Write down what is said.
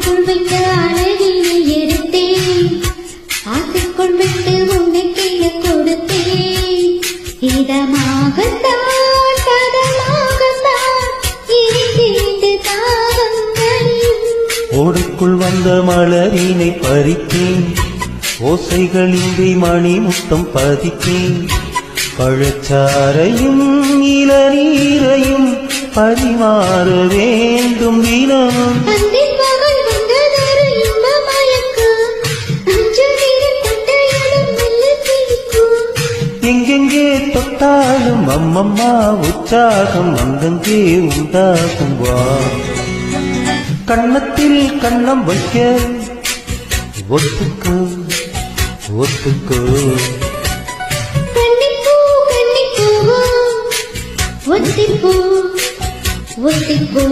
ஆசைக்குள் வைத்த அழகினை எடுத்தேன் ஆசைக்குள் விட்டு உனக்கென கொடுத்தேன் இதமாகத்தான் பதமாகத்தான் இருந்தேன் தாகங்களில் ஓடுக்குள் வந்த மலரினை பறித்தேன் ஓசைகளின்றி மணி முத்தம் பதித்தேன் பழச்சாரையும் இளநீரையும் பரிமாற வேண்டும் தினமும் எங்கெங்கே தொட்டாலும் அம்மம்மா உற்சாகம் அங்கங்கே உண்டாகும் வா கண்ணத்தில் கண்ணம் வைக்க ஒத்துக்கோ ஒத்துக்கோ ஒத்திப்போ ஒத்திப்போ